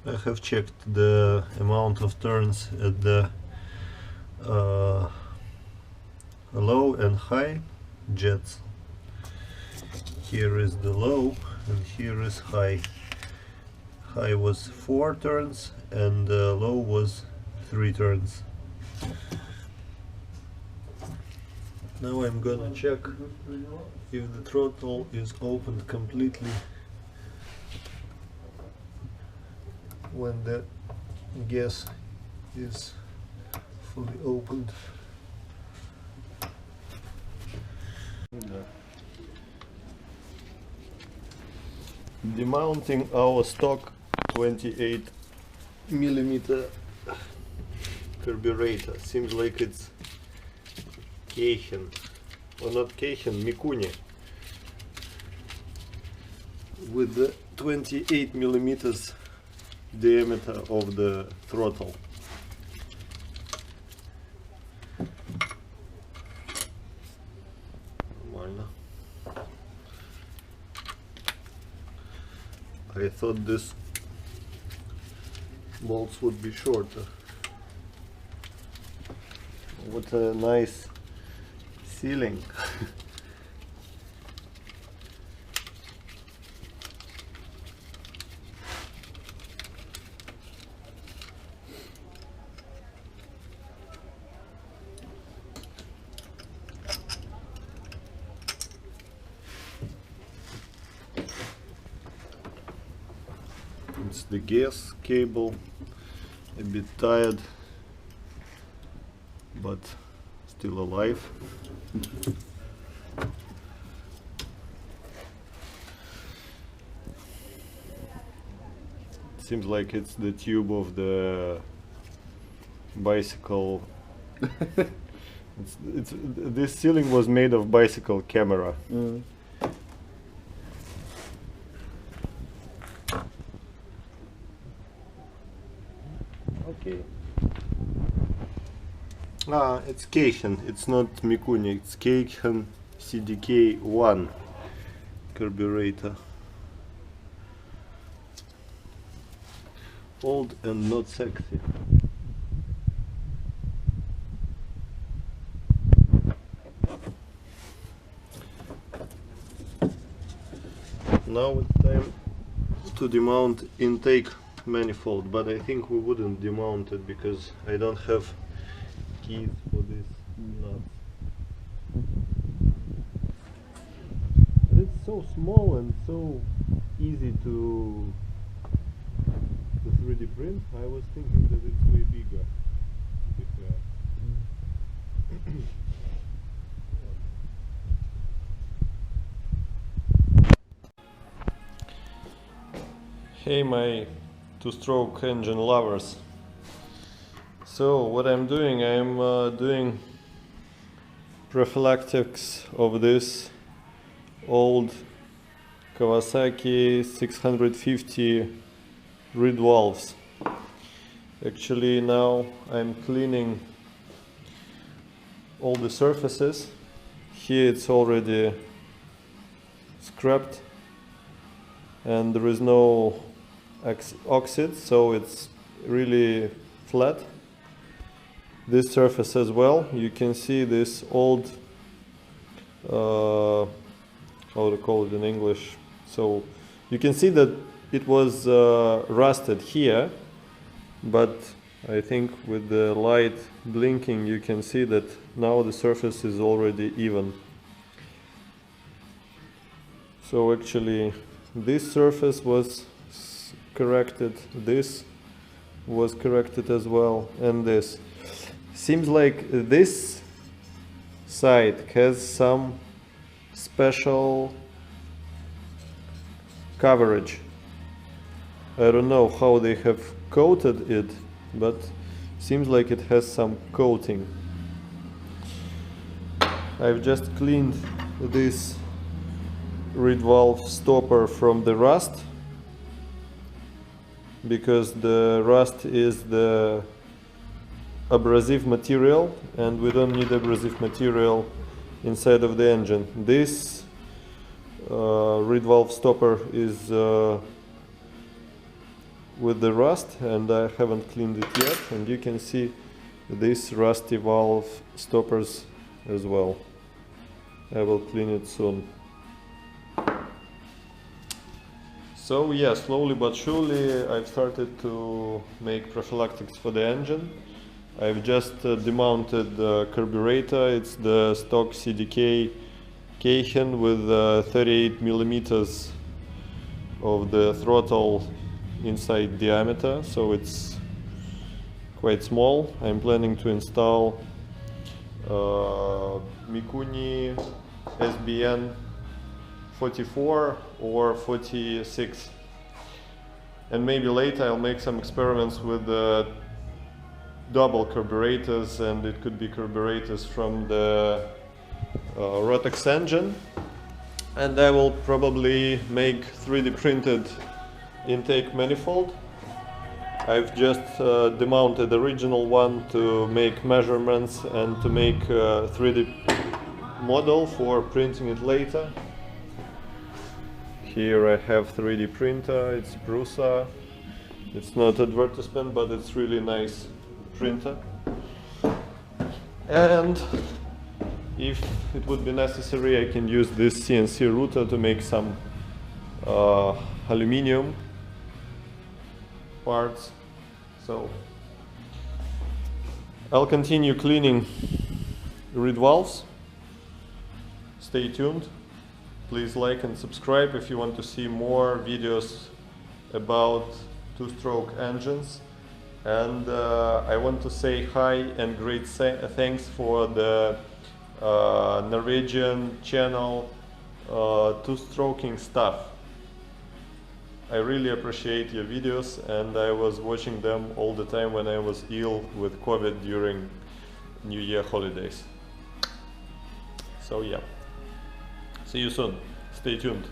I have checked the amount of turns at the low and high jets. Here is the low and here is high. High was 4 turns and low was 3 turns. Now I'm gonna check if the throttle is opened completely when the gas is fully opened. Demounting our stock 28mm carburetor. Seems like it's Keihin, or not Keihin, Mikuni, with the 28mm diameter of the throttle. I thought this bolts would be shorter. What a nice sealing. It's the gas cable, a bit tired, but still alive. Seems like it's the tube of the bicycle. This ceiling was made of bicycle camera. Mm. Okay. It's Keihin, it's not Mikuni, it's Keihin CDK1 carburetor. Old and not sexy. Now it's time to demount intake manifold, but I think we wouldn't demount it because I don't have keys for this nut. It's so small and so easy to 3D print. I was thinking that it's way bigger. Hey my two-stroke engine lovers. So what I'm doing prophylactics of this old Kawasaki 650 reed valves. Actually now I'm cleaning all the surfaces. Here it's already scrapped and there is no oxide, so it's really flat. This surface as well, you can see this old, how to call it in English, so you can see that it was rusted here, but I think with the light blinking you can see that now the surface is already even. So actually this surface was corrected, this was corrected as well, and this. Seems like this side has some special coverage. I don't know how they have coated it, but seems like it has some coating. I've just cleaned this reed valve stopper from the rust, because the rust is the abrasive material and we don't need abrasive material inside of the engine. This reed valve stopper is with the rust, and I haven't cleaned it yet, and you can see these rusty valve stoppers as well. I will clean it soon. So yeah, slowly but surely I've started to make prophylactics for the engine. I've just demounted the carburetor. It's the stock CDK Keihin with 38 millimeters of the throttle inside diameter, so it's quite small. I'm planning to install Mikuni SBN 44 or 46, and maybe later I'll make some experiments with double carburetors, and it could be carburetors from the Rotax engine, and I will probably make 3D printed intake manifold. I've just demounted the original one to make measurements and to make a 3D model for printing it later. Here I have 3D printer, it's Prusa. It's not advertisement, but it's really nice printer. And if it would be necessary, I can use this CNC router to make some aluminium parts. So I'll continue cleaning reed valves. Stay tuned. Please like and subscribe if you want to see more videos about two-stroke engines. And I want to say hi and great thanks for the Norwegian channel two-stroking stuff. I really appreciate your videos, and I was watching them all the time when I was ill with COVID during New Year holidays. So yeah, see you soon. Stay tuned.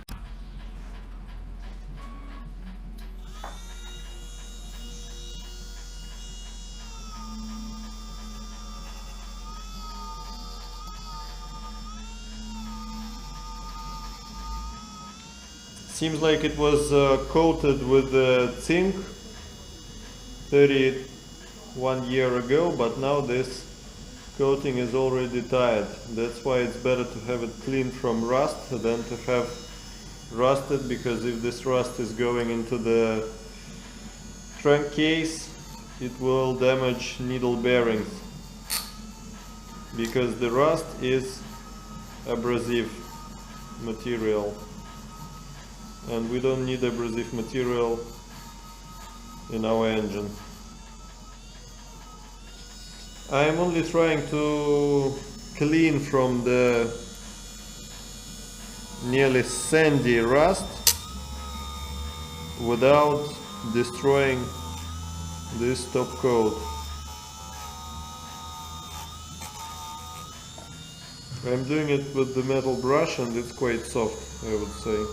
Seems like it was coated with zinc 31 years ago, but now this coating is already tired. That's why it's better to have it cleaned from rust than to have rusted, because if this rust is going into the trunk case, it will damage needle bearings, because the rust is abrasive material. And we don't need abrasive material in our engine. I am only trying to clean from the nearly sandy rust without destroying this top coat. I'm doing it with the metal brush, and it's quite soft, I would say.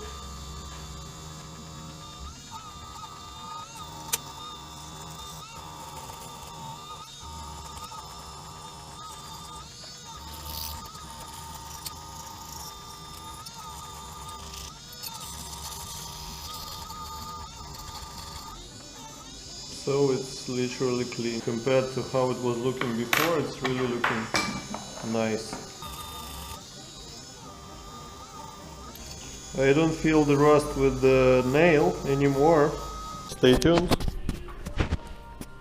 So it's literally clean. Compared to how it was looking before, it's really looking nice. I don't feel the rust with the nail anymore. Stay tuned.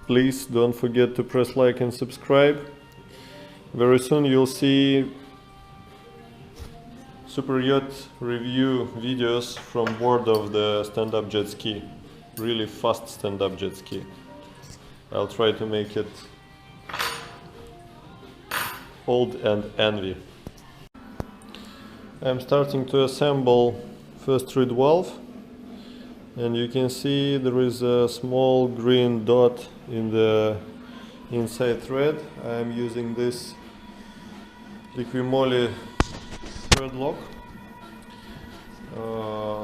Please don't forget to press like and subscribe. Very soon you'll see super yacht review videos from board of the stand-up jet ski. Really fast stand-up jet ski. I'll try to make it old and envy. I'm starting to assemble first reed valve, and you can see there is a small green dot in the inside thread. I'm using this Liquimoly thread lock.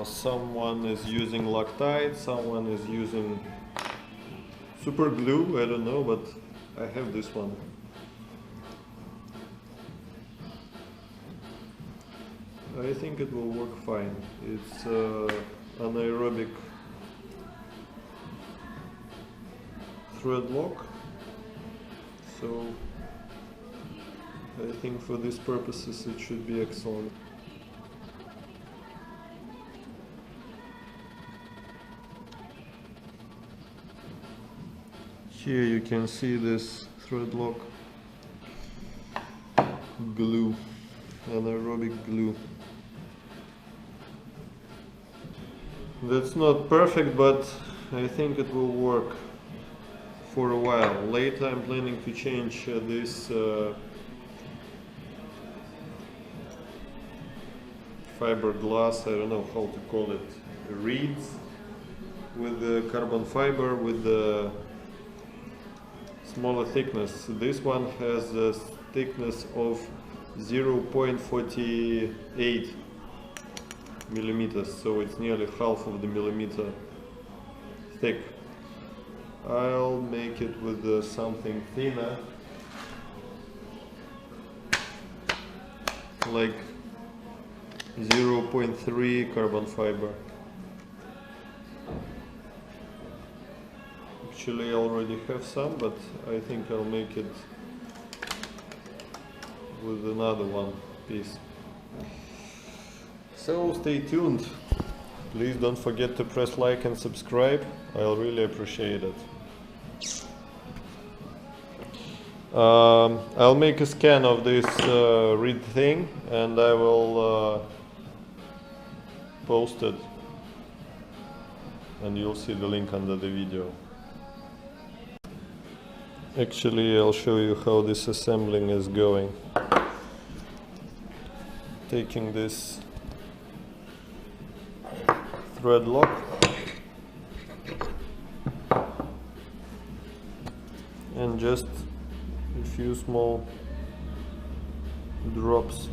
Someone is using Loctite, someone is using super glue, I don't know, but I have this one. I think it will work fine. It's anaerobic thread lock, so I think for these purposes it should be excellent. Here you can see this thread lock glue, anaerobic glue. That's not perfect, but I think it will work for a while. Later I'm planning to change this fiberglass, I don't know how to call it, reeds with the carbon fiber with the smaller thickness. This one has a thickness of 0.48 millimeters, so it's nearly half of the millimeter thick. I'll make it with something thinner, like 0.3 carbon fiber. Actually I already have some, but I think I'll make it with another one piece. So stay tuned. Please don't forget to press like and subscribe. I'll really appreciate it. I'll make a scan of this reed thing and I will post it, and you'll see the link under the video. Actually, I'll show you how this assembling is going. Taking this thread lock and just a few small drops.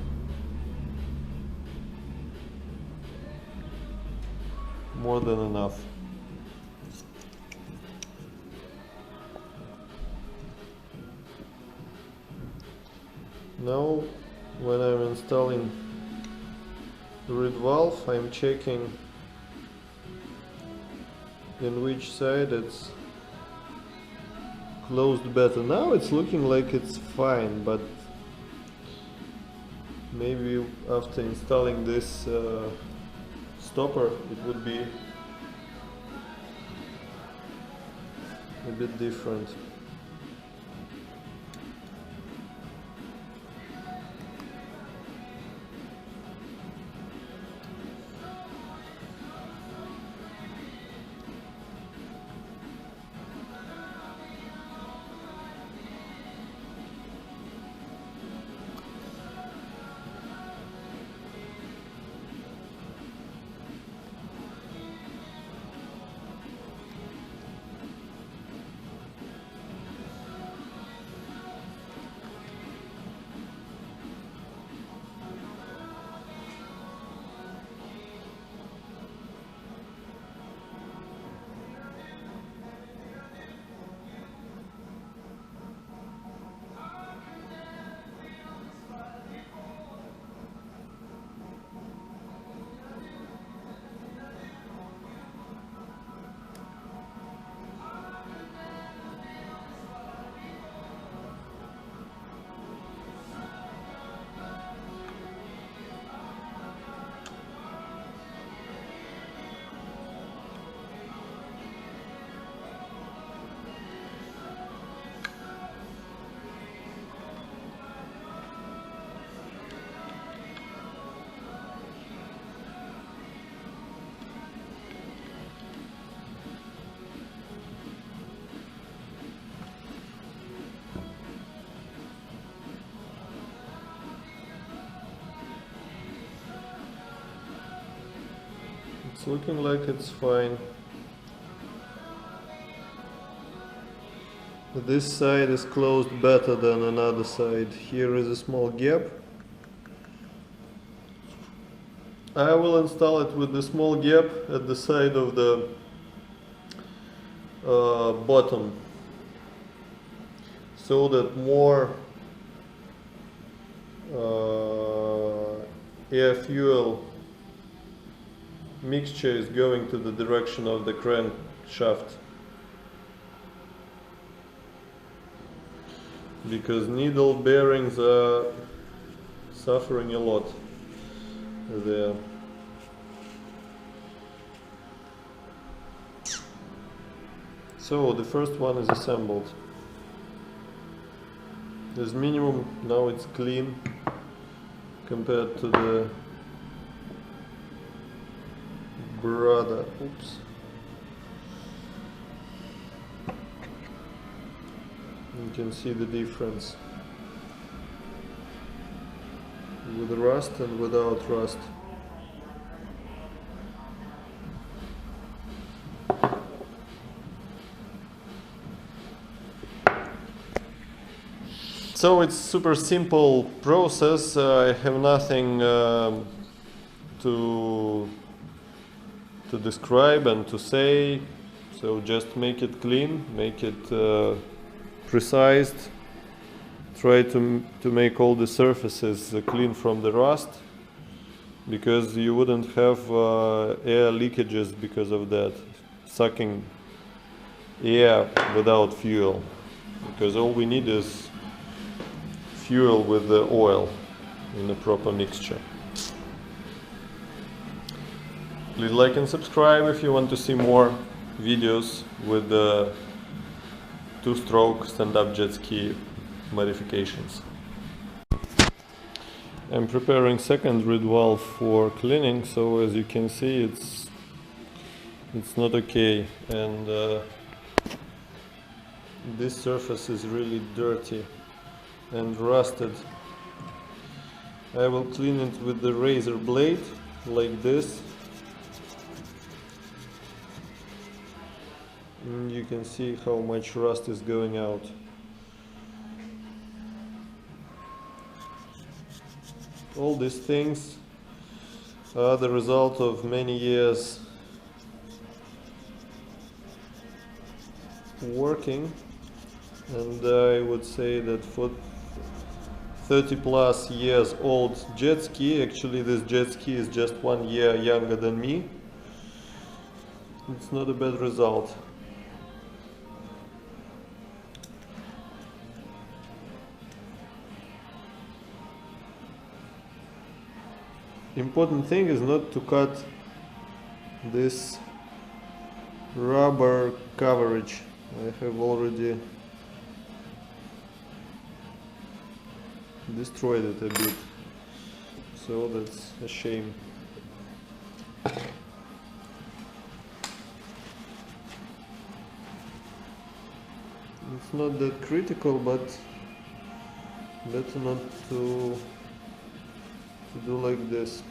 More than enough. Now, when I'm installing the reed valve, I'm checking in which side it's closed better. Now it's looking like it's fine, but maybe after installing this stopper it would be a bit different. It's looking like it's fine. This side is closed better than another side. Here is a small gap. I will install it with the small gap at the side of the bottom, so that more air fuel mixture is going to the direction of the crankshaft. because needle bearings are suffering a lot there. So the first one is assembled. There's minimum, now it's clean compared to the brother. Oops. You can see the difference with rust and without rust. So it's super simple process. I have nothing to describe and to say. So just make it clean, make it precised. Try to make all the surfaces clean from the rust, because you wouldn't have air leakages because of that, sucking air without fuel, because all we need is fuel with the oil in the proper mixture. Please like and subscribe if you want to see more videos with the two-stroke stand-up jet ski modifications. I'm preparing second red valve for cleaning, so as you can see it's not okay, and this surface is really dirty and rusted. I will clean it with the razor blade like this. And you can see how much rust is going out. All these things are the result of many years working, and I would say that for 30 plus years old jet ski, actually this jet ski is just 1 year younger than me, it's not a bad result. Important thing is not to cut this rubber coverage. I have already destroyed it a bit, so that's a shame. It's not that critical, but better not to do like this.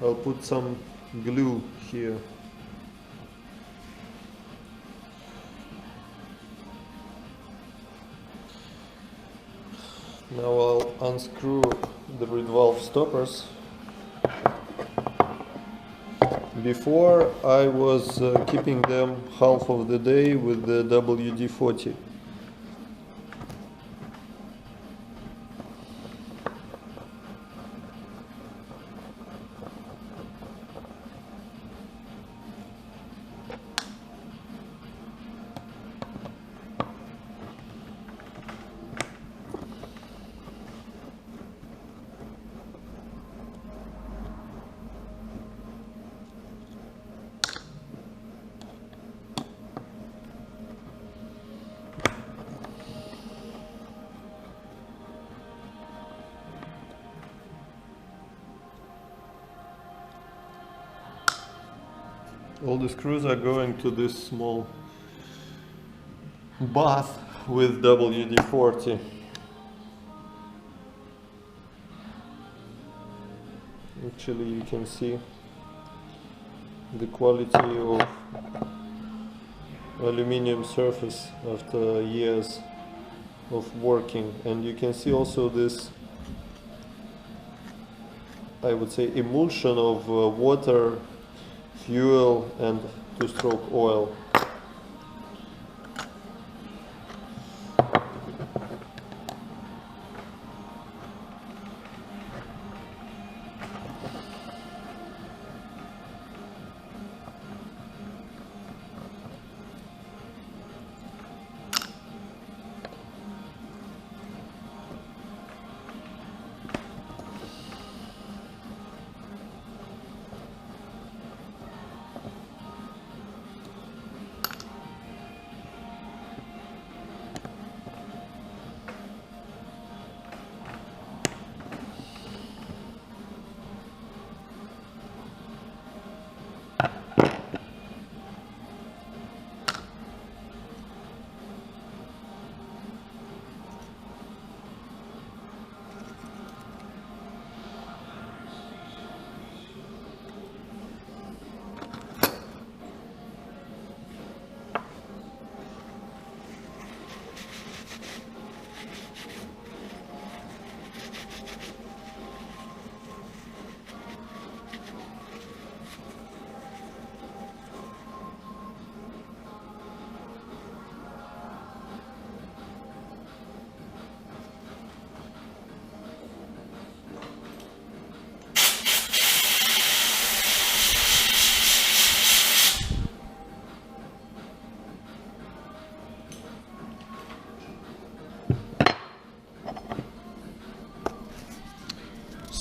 I'll put some glue here. Now I'll unscrew the red valve stoppers. Before I was keeping them half of the day with the WD-40. All the screws are going to this small bath with WD-40. Actually, you can see the quality of aluminium surface after years of working, and you can see also this, I would say, emulsion of water, fuel and two-stroke oil.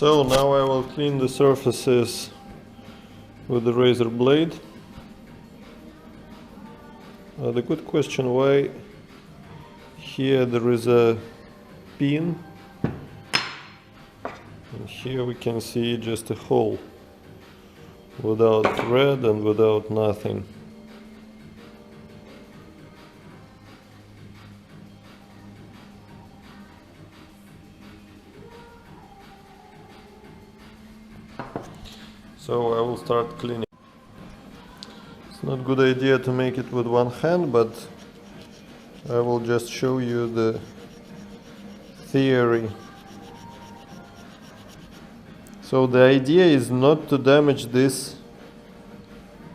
So now I will clean the surfaces with the razor blade. The good question, why here there is a pin and here we can see just a hole without thread and without nothing. So I will start cleaning. It's not a good idea to make it with one hand, but I will just show you the theory. So the idea is not to damage this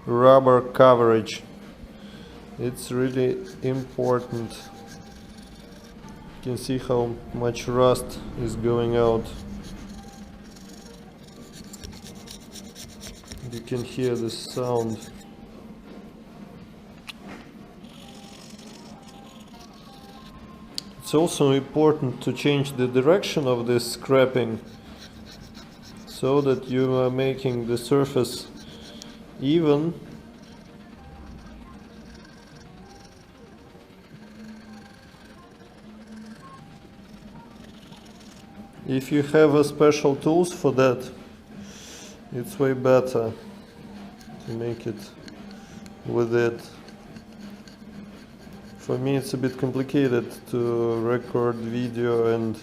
rubber coverage. It's really important. You can see how much rust is going out. You can hear the sound. It's also important to change the direction of this scraping so that you are making the surface even. If you have a special tools for that, it's way better to make it with it. For me it's a bit complicated to record video and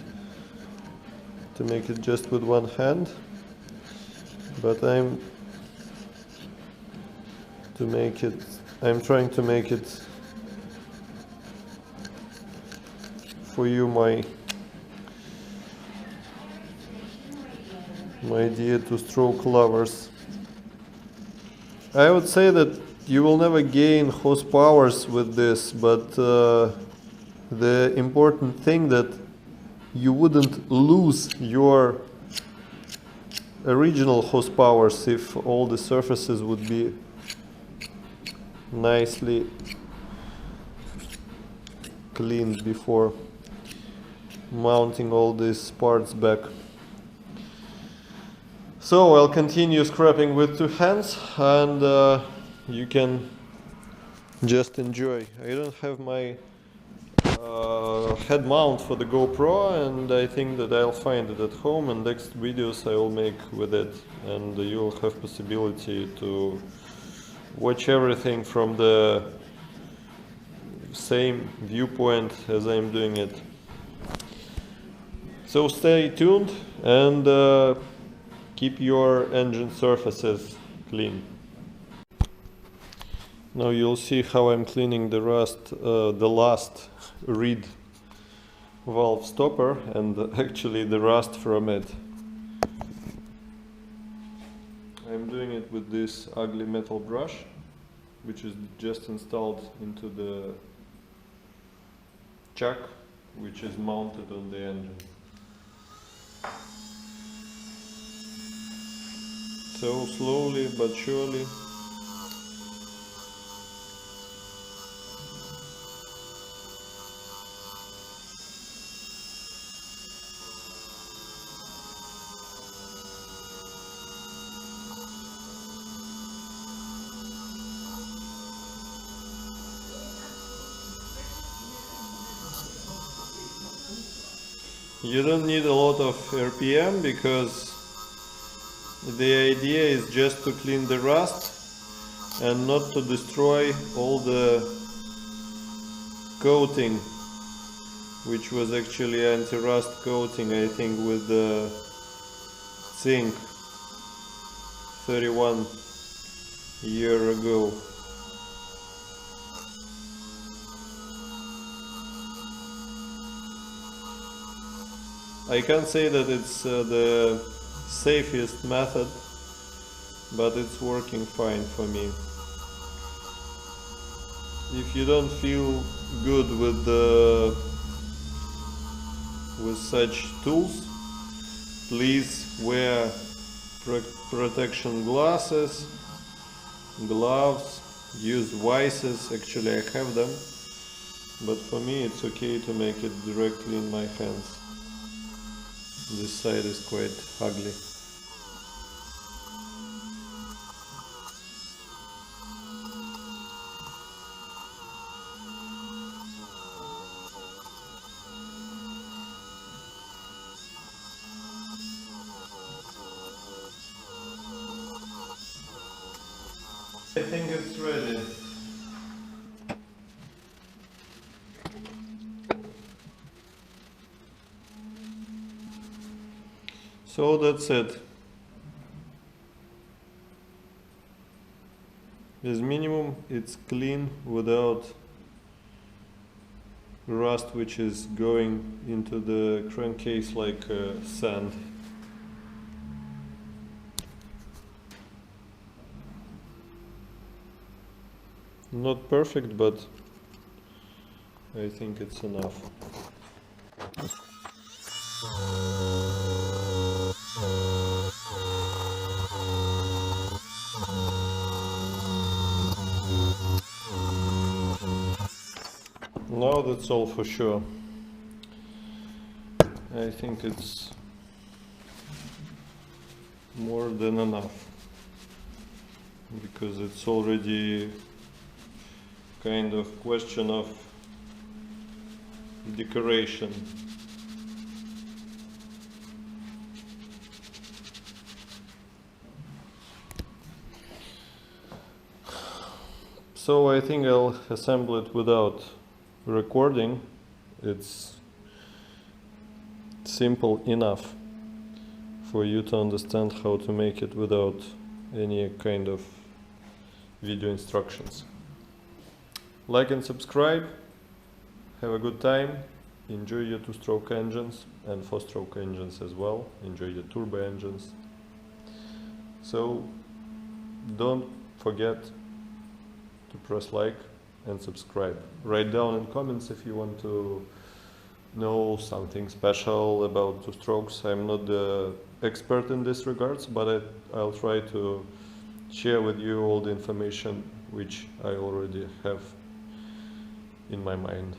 to make it just with one hand, but I'm trying to make it for you my idea to stroke lovers. I would say that you will never gain horsepowers with this, but the important thing that you wouldn't lose your original horsepowers if all the surfaces would be nicely cleaned before mounting all these parts back. So I'll continue scraping with two hands, and you can just enjoy. I don't have my head mount for the GoPro, and I think that I'll find it at home, and next videos I will make with it, and you'll have possibility to watch everything from the same viewpoint as I'm doing it. So stay tuned and keep your engine surfaces clean. Now you'll see how I'm cleaning the last reed valve stopper and actually the rust from it. I'm doing it with this ugly metal brush, which is just installed into the chuck, which is mounted on the engine. So slowly but surely. You don't need a lot of RPM because the idea is just to clean the rust and not to destroy all the coating, which was actually anti-rust coating, I think, with the zinc 31 years ago. I can't say that it's the safest method, but it's working fine for me. If you don't feel good with such tools, please wear protection glasses, gloves, use vices. Actually I have them, but for me it's okay to make it directly in my hands. This side is quite ugly. I think it's ready. So that's it. As minimum, it's clean without rust which is going into the crankcase like sand. Not perfect, but I think it's enough. Now that's all for sure. I think it's more than enough, because it's already kind of question of decoration. So I think I'll assemble it without recording. It's simple enough for you to understand how to make it without any kind of video instructions. Like and subscribe. Have a good time. Enjoy your two-stroke engines and four-stroke engines as well. Enjoy your turbo engines. So don't forget to press like and subscribe. Write down in comments if you want to know something special about two-strokes. I'm not the expert in this regards, but I'll try to share with you all the information which I already have in my mind.